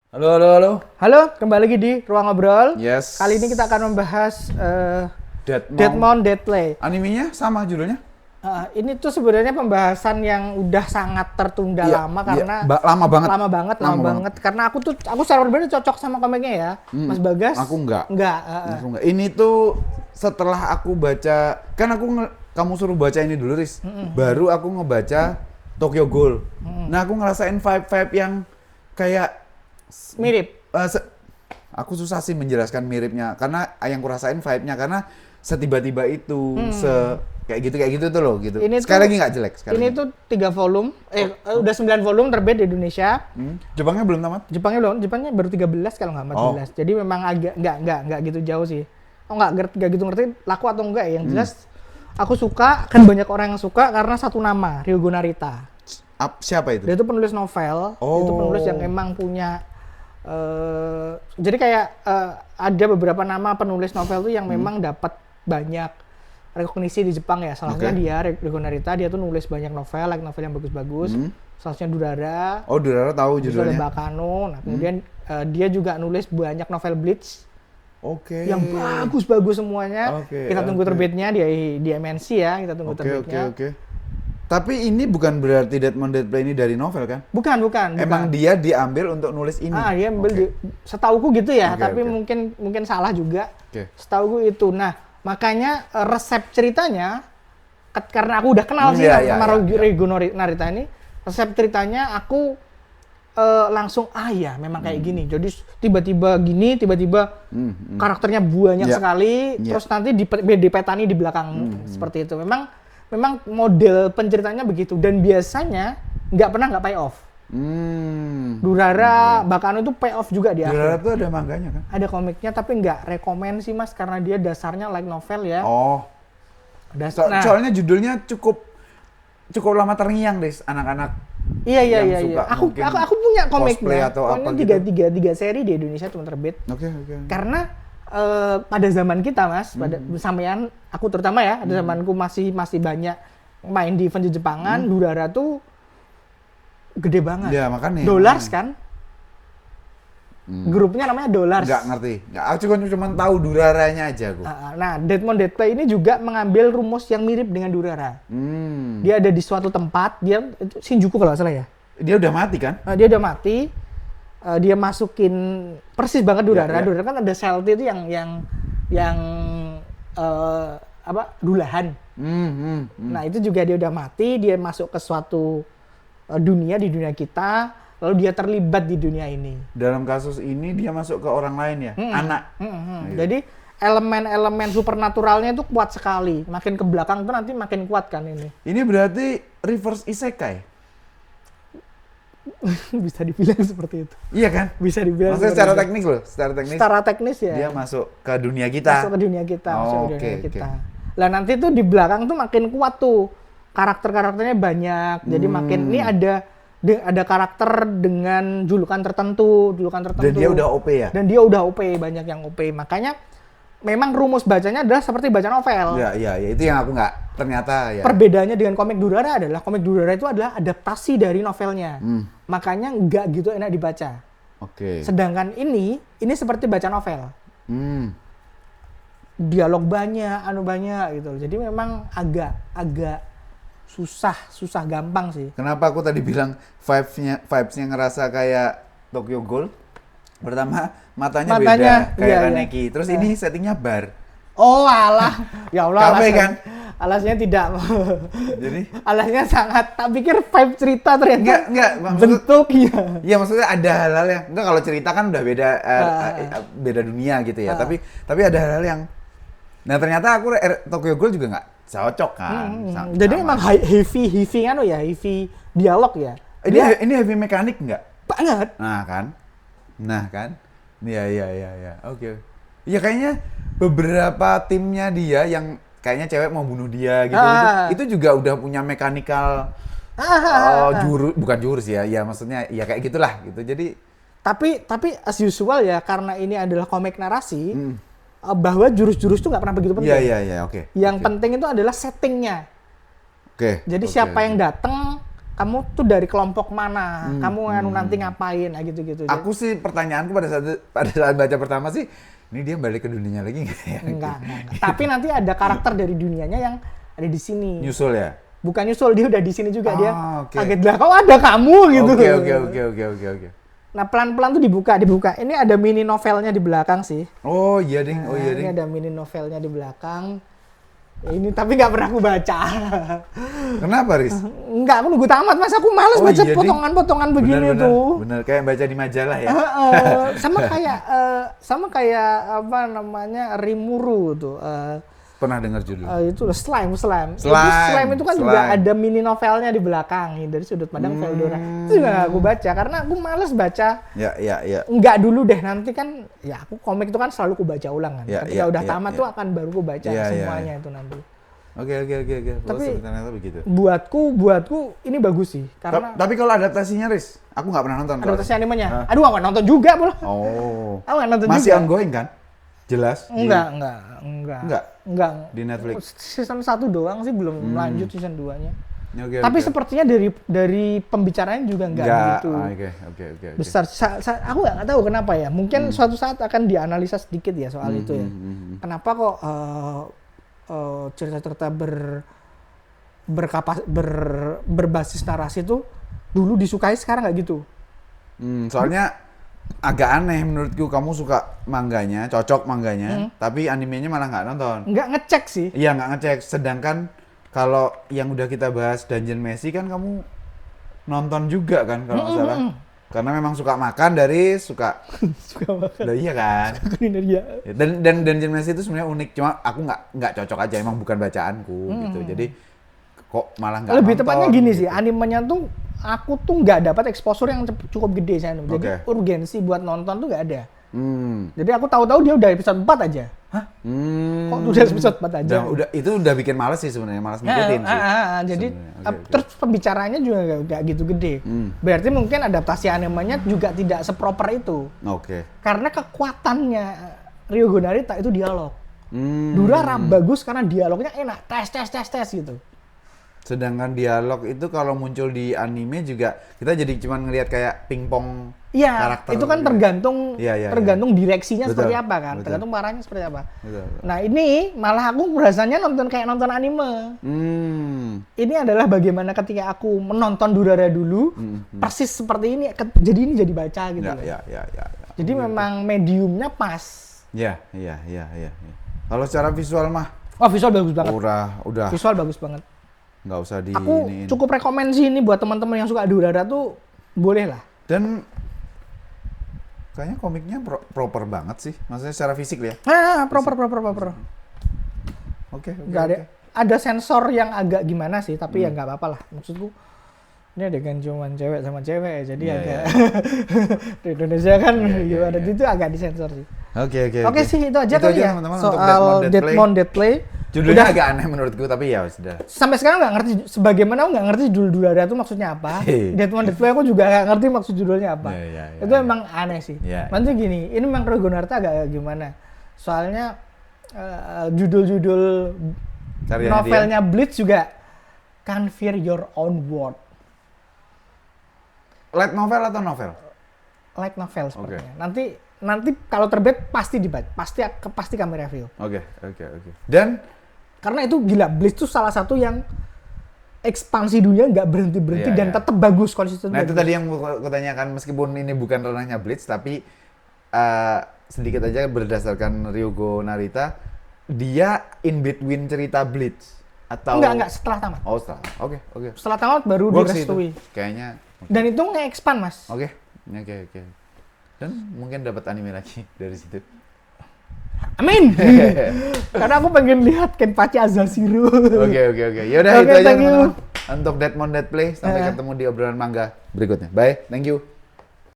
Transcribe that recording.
Halo, halo, halo. Halo, kembali lagi di Ruang Ngobrol. Yes. Kali ini kita akan membahas Deadmau5. Deadplay. Animenya sama judulnya? Ini tuh sebenarnya pembahasan yang udah sangat tertunda Iya, lama iya. karena Lama banget. lama banget. Karena aku secara pribadi cocok sama komiknya ya, Mas Bagas. Aku enggak. Enggak. Aku enggak. Ini tuh setelah aku baca, kan kamu suruh baca ini dulu, Riz. Baru aku ngebaca Tokyo Ghoul. Nah, aku ngerasain vibe-vibe yang kayak Mirip. aku susah sih menjelaskan miripnya karena yang kurasain vibe-nya karena setiba-tiba itu kayak gitu tuh loh gitu. Ini Sekali tuh- lagi nggak jelek sekali. Ini lagi. tuh 3 volume, udah 9 volume terbit di Indonesia. Jepangnya belum tamat? Jepangnya baru 13 kalau nggak 14. Jadi memang agak nggak gitu jauh sih. Oh nggak gitu ngerti laku atau enggak ya. Yang jelas aku suka, kan banyak orang yang suka karena satu nama, Ryugo Narita. Siapa itu? Dia itu penulis novel, dia itu penulis yang emang punya jadi kayak ada beberapa nama penulis novel tuh yang memang dapat banyak rekognisi di Jepang ya. Salah satunya dia, Ryugo Narita, dia tuh nulis banyak novel, novel yang bagus-bagus. Salah satunya Durara. Oh, Durara tahu Terus ada judulnya. Bakano. Nah, kemudian dia juga nulis banyak novel Bleach Oke. yang bagus-bagus semuanya. Oke, Kita tunggu oke. terbitnya di MNC ya, kita tunggu Oke. terbitnya. Tapi ini bukan berarti Deadplay ini dari novel kan? Bukan. Emang dia diambil untuk nulis ini. Dia ambil Oke. setauku gitu ya, Oke, tapi oke. mungkin salah juga. Oke. Setauku itu. Nah, makanya resep ceritanya karena aku udah kenal sih Iya, sama iya. Ryugo Narita ini, resep ceritanya aku langsung ya memang kayak gini. Jadi tiba-tiba karakternya banyak Iya. sekali, Iya. terus nanti dipetani di belakang seperti itu. Memang model penceritanya begitu dan biasanya nggak pay off. Durara, Bakano itu pay off juga di Durara akhir. tuh ada manganya kan? Ada komiknya tapi nggak rekomen sih Mas karena dia dasarnya light novel ya. Oh. Nah, Soalnya judulnya cukup lama terngiang, Des, anak-anak. iya. yang suka Aku mungkin punya cosplay komiknya. atau apa Pokoknya gitu. tiga seri di Indonesia cuma terbit. Oke. Karena pada zaman kita Mas, pada sampean aku terutama ya, ada zamanku masih banyak main di event di Jepangan, Durara tuh gede banget. Ya, makanya. Dollars kan? Grupnya namanya Dollars. Nggak ngerti. Nggak, aku cuma tahu Duraranya aja aku. Nah, Deadplay ini juga mengambil rumus yang mirip dengan Durara. Dia ada di suatu tempat, dia itu Shinjuku kalau nggak salah ya. Dia udah mati kan? Dia udah mati. Dia masukin persis banget Durara. Ya. Durara kan ada Celti itu yang dulahan. Nah, itu juga dia udah mati, dia masuk ke suatu dunia di dunia kita, lalu dia terlibat di dunia ini. Dalam kasus ini dia masuk ke orang lain ya, anak. Jadi elemen-elemen supernaturalnya itu kuat sekali. Makin ke belakang tuh nanti makin kuat kan ini. Ini berarti reverse isekai. Bisa dibilang seperti itu. Iya kan? Bisa dibilang Maksudnya seperti secara itu. teknis loh, secara teknis. Secara teknis ya. Dia masuk ke dunia kita. Masuk ke dunia kita, masuk ke dunia Oke. kita. Lah nanti tuh di belakang tuh makin kuat tuh. Karakter-karakternya banyak. Jadi makin ini ada karakter dengan julukan tertentu. Dan dia udah OP ya? Dan dia udah OP, banyak yang OP. Makanya memang rumus bacanya adalah seperti baca novel. Iya, itu yang aku nggak ternyata ya. Perbedaannya dengan komik Durara adalah komik Durara itu adalah adaptasi dari novelnya. Makanya nggak gitu enak dibaca. Oke. Sedangkan ini seperti baca novel. Dialog banyak gitu. Jadi memang agak susah gampang sih. Kenapa aku tadi bilang vibes-nya ngerasa kayak Tokyo Ghoul? Pertama, matanya beda kayak iya. Kaneki. Terus ini settingnya bar. Oh alah, ya Allah Kafe kan? Alasnya tidak. Jadi Alasnya sangat. Tak pikir vibe cerita ternyata. enggak maksud, Bentuknya. ya maksudnya ada hal-hal yang enggak, kalau cerita kan udah beda beda dunia gitu ya. Tapi ada hal-hal yang ternyata aku Tokyo Ghoul juga nggak cocok kan. Jadi emang heavy kan ya, heavy dialog ya. Ini heavy mekanik nggak? Banget. Nah kan. Iya. Oke. Ya kayaknya beberapa timnya dia yang kayaknya cewek mau bunuh dia gitu. Itu juga udah punya mekanikal bukan jurus ya. Ya maksudnya ya kayak gitulah gitu. Jadi tapi as usual ya, karena ini adalah komik narasi, bahwa jurus-jurus itu nggak pernah begitu penting. Iya, oke. Yang penting itu adalah settingnya. Oke. Jadi siapa yang datang, kamu tuh dari kelompok mana, kamu nanti ngapain, gitu-gitu. Aku sih pertanyaanku pada saat baca pertama sih, ini dia balik ke dunianya lagi nggak ya? Enggak. Tapi nanti ada karakter dari dunianya yang ada di sini. Nyusul ya? Bukan nyusul, dia udah di sini juga, dia Okay. kaget lah, kok ada kamu gitu. Oke. Nah pelan-pelan tuh dibuka. Ini ada mini novelnya di belakang sih. Oh iya ding. Ini ada mini novelnya di belakang. Ini tapi nggak pernah aku baca. Kenapa, Riz? Enggak, aku nunggu tamat, mas. Aku males baca iya, potongan-potongan begini tuh. Bener, kayak baca di majalah ya. Sama kayak apa namanya, Rimuru tuh. Pernah dengar judul? Itu slime. Slime itu kan juga ada mini novelnya di belakang dari sudut pandang Veldora. Itu juga nggak aku baca karena aku males baca. Ya. Enggak dulu deh, nanti kan ya aku komik itu kan selalu aku baca ulang kan. Ketika udah tamat tuh akan baru aku baca semuanya itu nanti. Oke. Tapi ternyata begitu. Buatku ini bagus sih karena. Tapi kalau adaptasinya, Riz, aku nggak pernah nonton. Adaptasi animenya? Aduh, aku nggak nonton juga pula. Oh. Aku nggak nonton Masih juga. ongoing kan? Jelas? Enggak. Di Netflix? Season 1 doang sih, belum lanjut season 2-nya. Tapi Okay. sepertinya dari pembicaranya juga enggak begitu Oke. besar. Aku nggak tahu kenapa ya. Mungkin suatu saat akan dianalisa sedikit ya soal itu ya. Kenapa kok cerita-cerita berbasis narasi itu dulu disukai, sekarang nggak gitu. Soalnya agak aneh menurutku, kamu suka mangganya, cocok mangganya, tapi animenya malah nggak nonton. Nggak ngecek sih. Iya, nggak ngecek. Sedangkan kalau yang udah kita bahas Dungeon Meshi kan kamu nonton juga kan kalau nggak salah. Karena memang suka makan dari suka makan. Lah iya kan. Kuliner ya. Dan Dungeon Meshi itu sebenarnya unik, cuma aku nggak cocok aja, emang bukan bacaanku gitu. Jadi kok malah nggak Lebih nonton, tepatnya gini gitu. sih, animenya tuh aku tuh nggak dapat exposure yang cukup gede saya. Jadi urgensi buat nonton tuh nggak ada. Jadi aku tahu-tahu dia udah episode 4 aja. Hah? Kok udah episode 4 aja? Itu udah bikin males sih sebenarnya, malas ngikutin sih. Jadi terus pembicaranya juga nggak gitu gede. Berarti mungkin adaptasi animenya juga tidak seproper itu. Oke. Karena kekuatannya Ryogo Narita itu dialog. Dura bagus karena dialognya enak, tes gitu. Sedangkan dialog itu kalau muncul di anime juga kita jadi cuma ngelihat kayak pingpong karakter. Itu kan gitu. tergantung direksinya Betul, seperti apa kan, betul. tergantung marahnya seperti apa. Betul. Nah ini malah aku rasanya kayak nonton anime. Ini adalah bagaimana ketika aku menonton Durara dulu, persis seperti ini, jadi ini jadi baca gitu. Ya. Jadi memang mediumnya pas. Iya. Kalau secara visual mah, Visual bagus banget. udah Visual bagus banget. nggak usah di Aku iniin. cukup rekomen sih ini buat teman-teman yang suka Durara tuh, boleh lah. Dan kayaknya komiknya proper banget sih, maksudnya secara fisik ya. Proper. Oke. Nggak ada sensor yang agak gimana sih, tapi ya nggak apa-apa lah. Maksudku ini adegan cuman cewek sama cewek, jadi agak di Indonesia kan gimana itu agak disensor sih. Oke Sih itu aja kali ya teman-teman, untuk soal Deadmon Dead Play. Judulnya agak aneh menurutku, tapi ya sudah. Sampai sekarang nggak ngerti, sebagaimana aku nggak ngerti judul Durara itu maksudnya apa. Deadmon Dead Play aku juga nggak ngerti maksud judulnya apa. Itu emang aneh sih. Nanti gini, ini memang Ryogo Narita agak gimana? Soalnya judul-judul novelnya Bleach juga Can't Fear Your Own Word. Light novel atau novel? Light novel sepertinya. Nanti kalau terbit pasti dibaca, pasti kami review. Oke. Dan karena itu gila, Bleach itu salah satu yang ekspansi dunia nggak berhenti dan tetap bagus, konsisten. Nah, itu tadi yang aku tanyakan, meskipun ini bukan ranahnya Bleach, tapi sedikit aja berdasarkan Ryogo Narita, dia in between cerita Bleach atau enggak setelah tamat. Setelah. Oke. Setelah tamat baru direstui. Kayaknya. Dan itu nge-expand, Mas. Oke. Dan mungkin dapat anime lagi dari situ. Amin. Karena aku pengen lihat Kenpachi Azashiro. Oke. Yaudah, itu aja teman-teman. Untuk Deadmon Dead Play, sampai ketemu di obrolan manga berikutnya. Bye. Thank you.